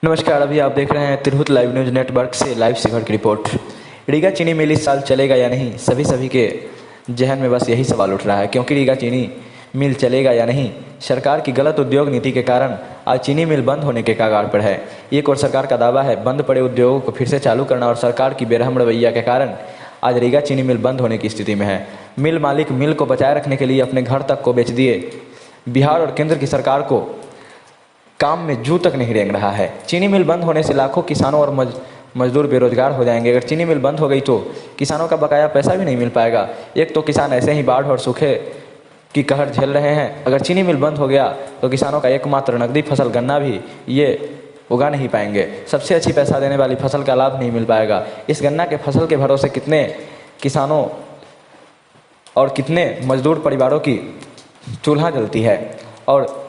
नमस्कार। अभी आप देख रहे हैं तिरहुत लाइव न्यूज़ नेटवर्क से लाइव सिवर की रिपोर्ट। रीगा चीनी मिल इस साल चलेगा या नहीं, सभी के जहन में बस यही सवाल उठ रहा है, क्योंकि रीगा चीनी मिल चलेगा या नहीं, सरकार की गलत उद्योग नीति के कारण आज चीनी मिल बंद होने के कगार पर है। एक और सरकार का दावा है बंद पड़े उद्योगों को फिर से चालू करना, और सरकार की बेरहम रवैया के कारण आज रीगा चीनी मिल बंद होने की स्थिति में है। मिल मालिक मिल को बचाए रखने के लिए अपने घर तक को बेच दिए। बिहार और केंद्र की सरकार को काम में जू तक नहीं रेंग रहा है। चीनी मिल बंद होने से लाखों किसानों और मजदूर बेरोजगार हो जाएंगे। अगर चीनी मिल बंद हो गई तो किसानों का बकाया पैसा भी नहीं मिल पाएगा। एक तो किसान ऐसे ही बाढ़ और सूखे की कहर झेल रहे हैं, अगर चीनी मिल बंद हो गया तो किसानों का एकमात्र नकदी फसल गन्ना भी ये उगा नहीं पाएंगे। सबसे अच्छी पैसा देने वाली फसल का लाभ नहीं मिल पाएगा। इस गन्ना के फसल के भरोसे कितने किसानों और कितने मजदूर परिवारों की चूल्हा जलती है, और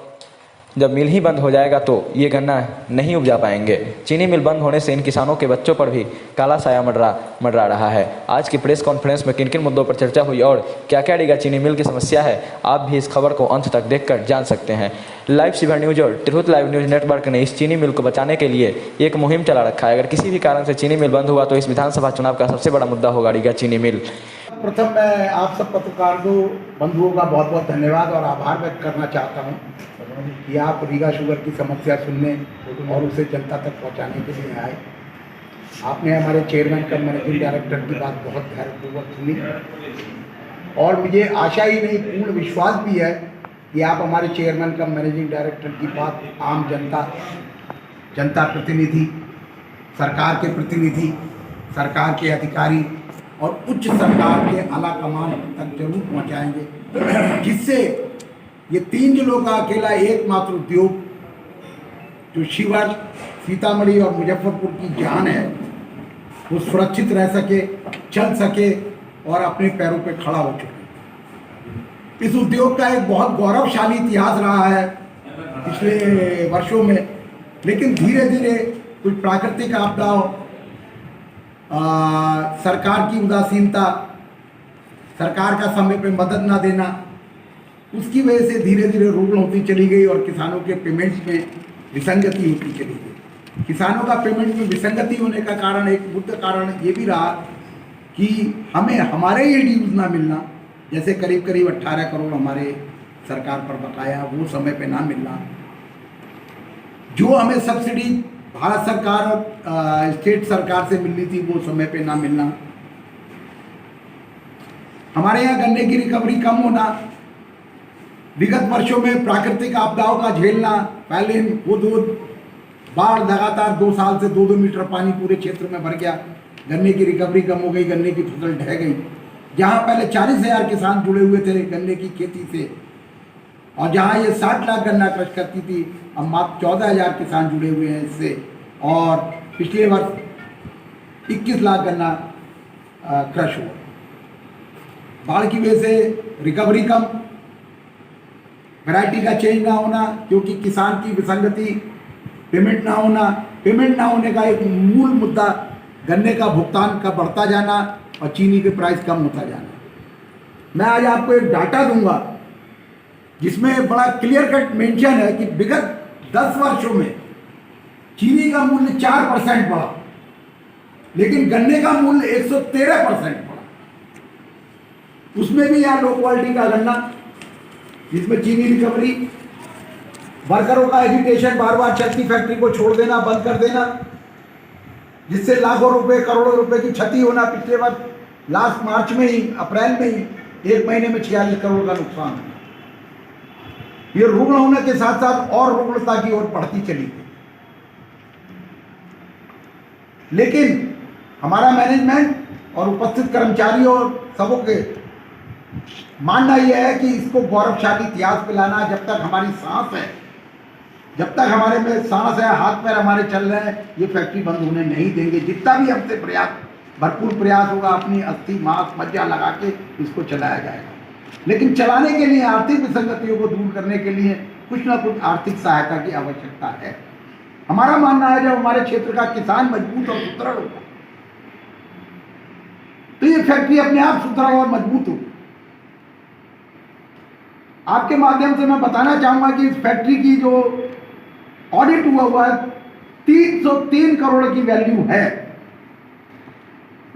जब मिल ही बंद हो जाएगा तो ये गन्ना नहीं उपजा पाएंगे। चीनी मिल बंद होने से इन किसानों के बच्चों पर भी काला साया मंडरा रहा है। आज की प्रेस कॉन्फ्रेंस में किन किन मुद्दों पर चर्चा हुई और क्या क्या रीगा चीनी मिल की समस्या है, आप भी इस खबर को अंत तक देखकर जान सकते हैं। लाइव सिवर न्यूज़ और तिरहुत लाइव न्यूज़ नेटवर्क ने इस चीनी मिल को बचाने के लिए एक मुहिम चला रखा है। अगर किसी भी कारण से चीनी मिल बंद हुआ तो इस विधानसभा चुनाव का सबसे बड़ा मुद्दा होगा रीगा चीनी मिल। प्रथम मैं आप सब पत्रकार बंधुओं का बहुत बहुत धन्यवाद और आभार व्यक्त करना चाहता हूं कि आप रीगा शुगर की समस्या सुनने और उसे जनता तक पहुंचाने के लिए आए। आपने हमारे चेयरमैन कम मैनेजिंग डायरेक्टर की बात बहुत धैर्यपूर्वक सुनी और मुझे आशा ही नहीं पूर्ण विश्वास भी है कि आप हमारे चेयरमैन कम मैनेजिंग डायरेक्टर की बात आम जनता प्रतिनिधि, सरकार के प्रतिनिधि, सरकार के अधिकारी और उच्च सरकार के आला कमान तक जरूर पहुंचाएंगे, जिससे ये 3 जिलों का अकेला एकमात्र उद्योग जो शिवहर, सीतामढ़ी और मुजफ्फरपुर की जान है वो सुरक्षित रह सके, चल सके और अपने पैरों पे खड़ा हो सके। इस उद्योग का एक बहुत गौरवशाली इतिहास रहा है पिछले वर्षों में, लेकिन धीरे धीरे कुछ प्राकृतिक आपदाओं, सरकार की उदासीनता, सरकार का समय पे मदद ना देना, उसकी वजह से धीरे धीरे रुग्ण होती चली गई और किसानों के पेमेंट्स में विसंगति होती चली गई। किसानों का पेमेंट में विसंगति होने का कारण, एक मुख्य कारण ये भी रहा कि हमें हमारे ये ड्यूज ना मिलना, जैसे करीब करीब 18 करोड़ हमारे सरकार पर बकाया, वो समय पे ना मिलना, जो हमें सब्सिडी भारत सरकार और स्टेट सरकार से मिलनी थी वो समय पे ना मिलना, हमारे यहाँ गन्ने की रिकवरी कम होना, विगत वर्षों में प्राकृतिक आपदाओं का झेलना। पहले वो बाढ़ लगातार 2 साल से 2-2 मीटर पानी पूरे क्षेत्र में भर गया, गन्ने की रिकवरी कम हो गई, गन्ने की फसल ढह गई। जहाँ पहले 40,000 किसान जुड़े हुए थे गन्ने की खेती से और जहाँ ये 60 लाख गन्ना क्रश करती थी, अब मात्र 14,000 किसान जुड़े हुए हैं इससे, और पिछले वर्ष 21 लाख गन्ना क्रश हुआ। बाढ़ की वजह से रिकवरी कम, वैरायटी का चेंज ना होना, क्योंकि किसान की विसंगति, पेमेंट ना होने का एक मूल मुद्दा गन्ने का भुगतान का बढ़ता जाना और चीनी के प्राइस कम होता जाना। मैं आज आपको एक डाटा दूंगा जिसमें बड़ा क्लियर कट मेंशन है कि विगत 10 वर्षों में चीनी का मूल्य 4% बढ़ा, लेकिन गन्ने का मूल्य 113% बढ़ा। उसमें भी यहाँ लो क्वालिटी का गन्ना, जिसमें चीनी रिकवरी, वर्करों का एजुटेशन, बार बार चलती फैक्ट्री को छोड़ देना, बंद कर देना, जिससे लाखों रुपए, करोड़ों रुपए की क्षति होना। पिछले वर्ष लास्ट मार्च में ही, अप्रैल में ही 1 महीने में 46 करोड़ का नुकसान हुआ। ये रुग्ण होने के साथ साथ और रुग्णता की ओर बढ़ती चली गई। लेकिन हमारा मैनेजमेंट और उपस्थित कर्मचारियों और सबों के मानना यह है कि इसको गौरवशाली इतिहास पे लाना। जब तक हमारी सांस है, जब तक हमारे में सांस है, हाथ पैर हमारे चल रहे हैं, ये फैक्ट्री बंद होने नहीं देंगे। जितना भी हमसे भरपूर प्रयास होगा, अपनी अस्थि, मांस, मज्जा लगा के इसको चलाया जाएगा। लेकिन चलाने के लिए, आर्थिक विसंगतियों को दूर करने के लिए कुछ ना कुछ आर्थिक सहायता की आवश्यकता है। हमारा मानना है जब हमारे क्षेत्र का किसान मजबूत और सुदृढ़ होगा तो ये फैक्ट्री अपने आप सुदृढ़ और मजबूत होगी। आपके माध्यम से मैं बताना चाहूंगा कि इस फैक्ट्री की जो ऑडिट हुआ है 303 करोड़ की वैल्यू है।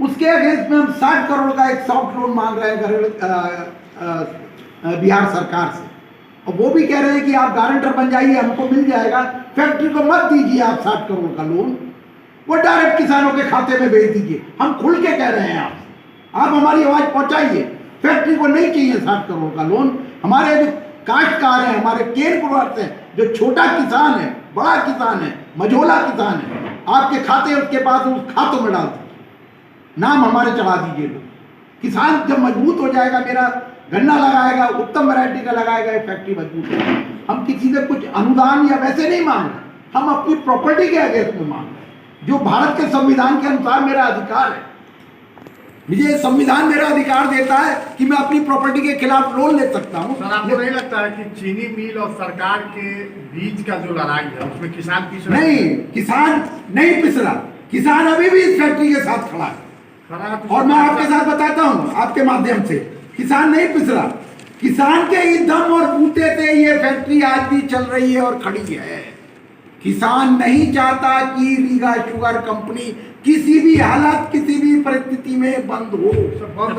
उसके अगेंस्ट में हम 60 करोड़ का एक सॉफ्ट लोन मांग रहे हैं बिहार सरकार से, और वो भी कह रहे हैं कि आप गारंटर बन जाइए, हमको मिल जाएगा, फैक्ट्री को मत दीजिए आप 60 करोड़ का लोन, वो डायरेक्ट किसानों के खाते में भेज दीजिए। हम खुल के कह रहे हैं आप हमारी आवाज पहुंचाइए। फैक्ट्री को नहीं चाहिए 60 करोड़ का लोन। हमारे जो काश्तकार हैं, हमारे केन प्रोडक्ट्स हैं, जो छोटा किसान है, बड़ा किसान है, मझोला किसान है, आपके खाते उसके पास उस खातों में डाल दीजिए, नाम हमारे चढ़ा दीजिए। लोग किसान जब मजबूत हो जाएगा, मेरा गन्ना लगाएगा, उत्तम वैरायटी का लगाएगा, ये फैक्ट्री मजबूत होगी। हम किसी से कुछ अनुदान या वैसे नहीं मांग रहे, हम अपनी प्रॉपर्टी के अगेंस्ट में मांग रहे हैं, जो भारत के संविधान के अनुसार मेरा अधिकार है। मुझे संविधान मेरा अधिकार देता है कि मैं अपनी प्रॉपर्टी के खिलाफ लोन ले सकता हूँ। सर, आपको नहीं लगता है कि चीनी मिल और सरकार के बीच का जो लड़ाई है उसमें किसान पिस रहा है? नहीं, किसान नहीं पिस रहा, किसान अभी भी इस फैक्ट्री के साथ खड़ा है। और मैं आपके साथ बताता हूँ आपके माध्यम से, किसान नहीं पिस रहा, किसान के ही दम और बूते से ये फैक्ट्री आज भी चल रही है और खड़ी है। किसान नहीं चाहता कि रीगा शुगर कंपनी किसी भी हालत, किसी भी परिस्थिति में बंद हो।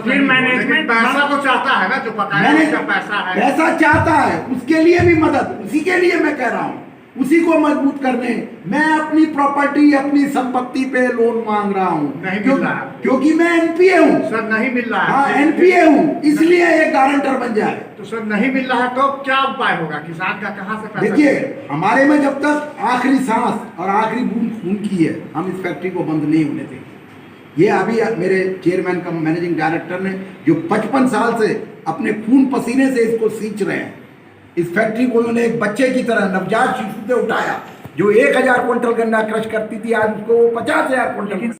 फिर मैनेजमेंट पैसा तो चाहता है ना, जो पकाने का पैसा है, पैसा चाहता है, उसके लिए भी मदद, उसी के लिए मैं कह रहा हूँ, उसी को मजबूत करने मैं अपनी प्रॉपर्टी, अपनी संपत्ति पे लोन मांग रहा हूँ। नहीं मिल रहा है क्योंकि मैं एनपीए हूँ सर, नहीं मिल रहा है। हाँ, एनपीए हूँ, इसलिए एक गारंटर बन जाए। तो सर नहीं मिल रहा है तो क्या उपाय होगा? किसान का कहाँ से पैसा? देखिए, हमारे में जब तक आखिरी सांस और आखिरी बूंद खून की है, हम इस फैक्ट्री को बंद नहीं होने देंगे। ये अभी मेरे चेयरमैन का मैनेजिंग डायरेक्टर ने जो 55 साल से अपने खून पसीने से इसको सींच रहे हैं, इस फैक्ट्री को उन्होंने एक बच्चे की तरह नवजात शिशु से उठाया। जो 1000 क्विंटल गन्ना क्रश करती थी, आज उसको 50,000 क्विंटल